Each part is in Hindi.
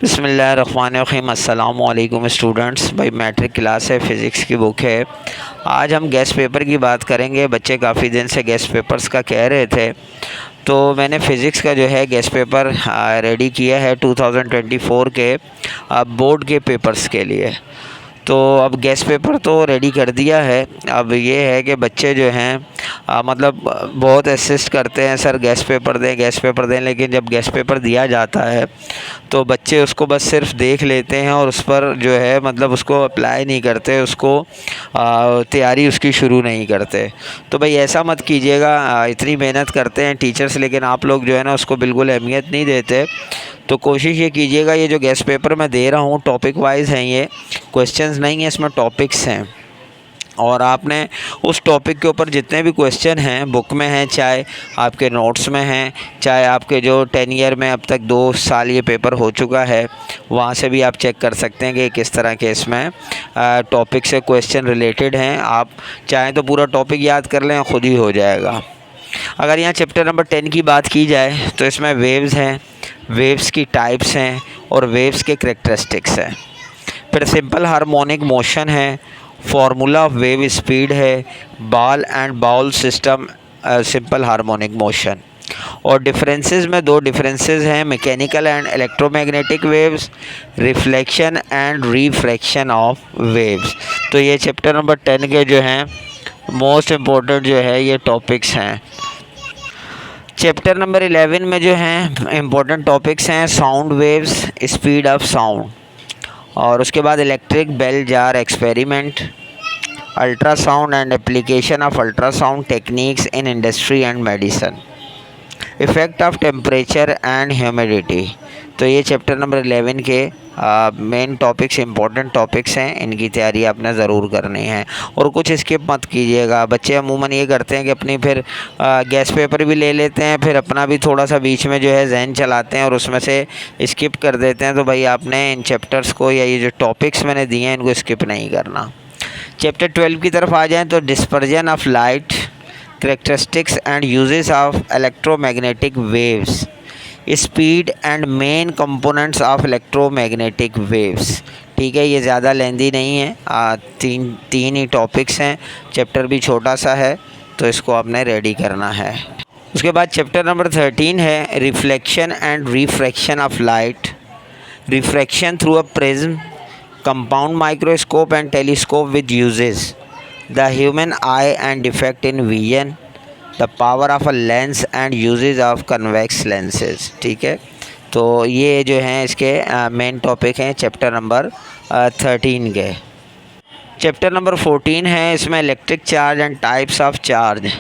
बिस्मिल्लाहिर्रहमानिर्रहीम। अस्सलामुअलैकुम स्टूडेंट्स। भाई मैट्रिक क्लास है, फ़िज़िक्स की बुक है। आज हम गेस्ट पेपर की बात करेंगे। बच्चे काफ़ी दिन से गेस्ट पेपर्स का कह रहे थे, तो मैंने फ़िज़िक्स का जो है गेस्ट पेपर रेडी किया है 2024 के बोर्ड के पेपर्स के लिए। तो अब गेस्ट पेपर तो रेडी कर दिया है। अब ये है कि बच्चे जो हैं मतलब बहुत असिस्ट करते हैं, सर गेस्ट पेपर दें, लेकिन जब गेस्ट पेपर दिया जाता है तो बच्चे उसको बस सिर्फ देख लेते हैं और उस पर जो है मतलब उसको अप्लाई नहीं करते, उसको तैयारी उसकी शुरू नहीं करते। तो भाई ऐसा मत कीजिएगा। इतनी मेहनत करते हैं टीचर्स, लेकिन आप लोग जो है ना उसको बिल्कुल अहमियत नहीं देते। तो कोशिश ये कीजिएगा, ये जो गेस्ट पेपर मैं दे रहा हूँ टॉपिक वाइज हैं, ये क्वेश्चंस नहीं है, इसमें टॉपिक्स हैं। और आपने उस टॉपिक के ऊपर जितने भी क्वेश्चन हैं बुक में हैं, चाहे आपके नोट्स में हैं, चाहे आपके जो 10 ईयर में अब तक 2 साल ये पेपर हो चुका है, वहाँ से भी आप चेक कर सकते हैं कि किस तरह के इसमें टॉपिक से क्वेश्चन रिलेटेड हैं। आप चाहें तो पूरा टॉपिक याद कर लें, खुद ही हो जाएगा। अगर यहाँ चैप्टर नंबर 10 की बात की जाए तो इसमें वेव्स हैं, वेव्स की टाइप्स हैं और वेव्स के करेक्टरिस्टिक्स हैं। फिर सिंपल हार्मोनिक मोशन है, फार्मूला ऑफ वेव स्पीड है, ball and bowl system simple harmonic motion. और डिफरेंसेस में 2 डिफरेंसेस हैं, mechanical and electromagnetic waves, reflection and refraction of waves. तो ये चैप्टर नंबर 10 के जो हैं मोस्ट इम्पोर्टेंट जो है ये टॉपिक्स हैं। चैप्टर नंबर 11 में जो हैं इम्पोर्टेंट टॉपिक्स हैं sound waves, speed of sound, और उसके बाद electric bell jar experiment, ultrasound and application of ultrasound techniques in industry and medicine, effect of temperature and humidity. तो ये चैप्टर नंबर 11 के मेन टॉपिक्स, इंपॉर्टेंट टॉपिक्स हैं। इनकी तैयारी आपने ज़रूर करनी है और कुछ स्किप मत कीजिएगा। बच्चे अमूमन ये करते हैं कि अपनी फिर गेस्ट पेपर भी ले लेते हैं, फिर अपना भी थोड़ा सा बीच में जो है जहन चलाते हैं और उसमें से स्किप कर देते हैं। तो भाई आपने इन चैप्टर्स को या ये जो टॉपिक्स मैंने दिए हैं इनको स्किप नहीं करना। चैप्टर 12 की तरफ आ जाएँ तो dispersion of light, characteristics and uses of electromagnetic waves, speed and main components of electromagnetic waves। ठीक है, ये ज़्यादा लेंदी नहीं है, तीन ही टॉपिक्स हैं, चैप्टर भी छोटा सा है, तो इसको आपने रेडी करना है। उसके बाद चैप्टर नंबर 13 है reflection and refraction of light, refraction through a prism, compound microscope and telescope with uses, the human eye and defect in vision, the power of a lens and uses of convex lenses। ठीक है, तो ये जो हैं इसके मेन टॉपिक हैं चैप्टर नंबर 13 के। चैप्टर नंबर 14 है, इसमें electric charge and types of charge,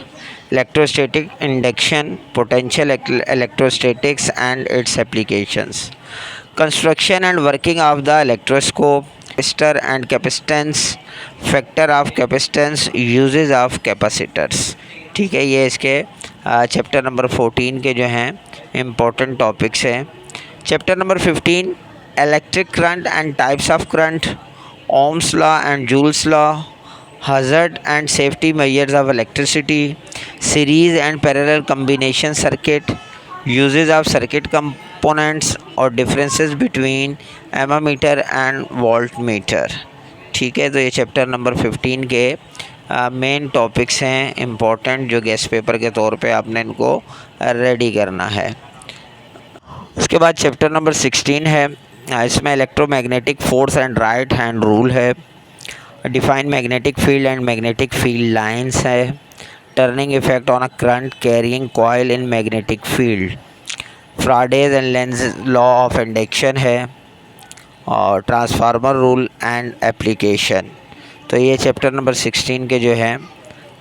electrostatic induction, potential electrostatics and it's applications, construction and working of the electroscope, capacitor and capacitance, factor of capacitance, uses of capacitors. ठीक है, ये इसके चैप्टर नंबर 14 के जो हैं इम्पोर्टेंट टॉपिक्स हैं। Chapter number 15 electric current and types of current, Ohm's law and joules law, hazard and safety measures of electricity, series and parallel combination circuit, uses of circuit components और differences between ammeter and voltmeter। ठीक है, तो ये चैप्टर नंबर 15 के मेन टॉपिक्स हैं इम्पोर्टेंट, जो गेस्ट पेपर के तौर पे आपने इनको रेडी करना है। उसके बाद चैप्टर नंबर 16 है, इसमें electromagnetic force and right hand rule है, define magnetic field and magnetic field lines है, turning effect on a current carrying coil in magnetic field, Faraday's and Lenz law of induction है, और ट्रांसफार्मर रूल एंड एप्लीकेशन। तो ये चैप्टर नंबर 16 के जो हैं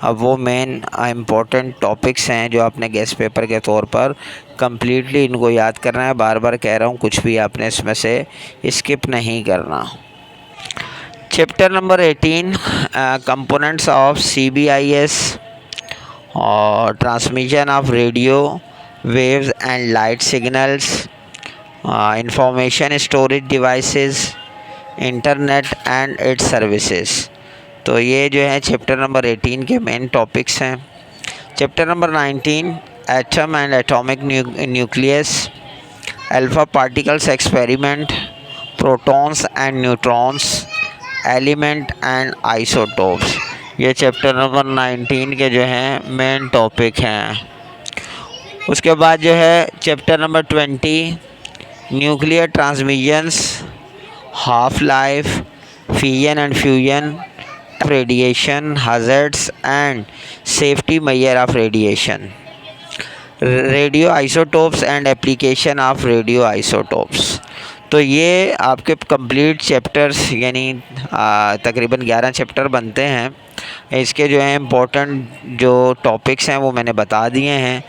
अब वो मेन इम्पोर्टेंट टॉपिक्स हैं जो आपने गेस्ट पेपर के तौर पर कम्प्लीटली इनको याद करना है। बार बार कह रहा हूँ, कुछ भी आपने इसमें से स्किप नहीं करना। Chapter number 18 components of CBIS और transmission of radio waves and light signals, information storage devices, internet and it's services. तो ये जो है चैप्टर नंबर 18 के मेन टॉपिक्स हैं। Chapter number 19 atom and atomic nucleus, alpha particles experiment, protons and neutrons, element and isotopes. ये चैप्टर नंबर 19 के जो हैं मेन टॉपिक हैं। उसके बाद जो है chapter number 20 nuclear transmissions, half life, fission and fusion, radiation hazards and safety measure of radiation, radio isotopes and application of radio isotopes. तो ये आपके कंप्लीट चैप्टर्स यानी तकरीबन 11 चैप्टर बनते हैं। इसके जो है इम्पोर्टेंट जो टॉपिक्स हैं वो मैंने बता दिए हैं।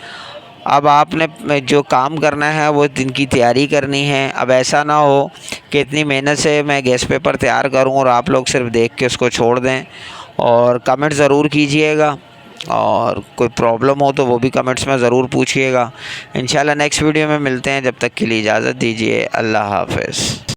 अब आपने जो काम करना है वो दिन की तैयारी करनी है। अब ऐसा ना हो कि इतनी मेहनत से मैं गेस्ट पेपर तैयार करूं और आप लोग सिर्फ देख के उसको छोड़ दें। और कमेंट ज़रूर कीजिएगा, और कोई प्रॉब्लम हो तो वो भी कमेंट्स में ज़रूर पूछिएगा। इंशाल्लाह नेक्स्ट वीडियो में मिलते हैं। जब तक के लिए इजाज़त दीजिए। अल्लाह हाफ़िज़।